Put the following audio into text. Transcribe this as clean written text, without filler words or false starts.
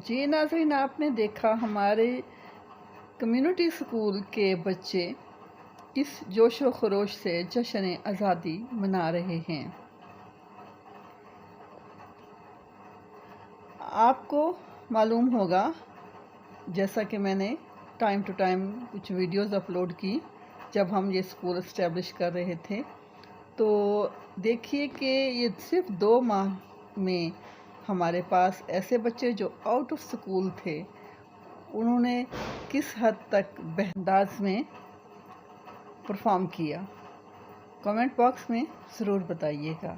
جی ناظرین، آپ نے دیکھا ہمارے کمیونٹی اسکول کے بچے کس جوش و خروش سے جشن آزادی منا رہے ہیں۔ آپ کو معلوم ہوگا، جیسا کہ میں نے ٹائم ٹو ٹائم کچھ ویڈیوز اپلوڈ کی جب ہم یہ اسکول اسٹیبلش کر رہے تھے، تو دیکھیے کہ یہ صرف 2 ماہ میں ہمارے پاس ایسے بچے جو آؤٹ آف اسکول تھے، انہوں نے کس حد تک انداز میں پرفارم کیا۔ کمنٹ باکس میں ضرور بتائیے گا۔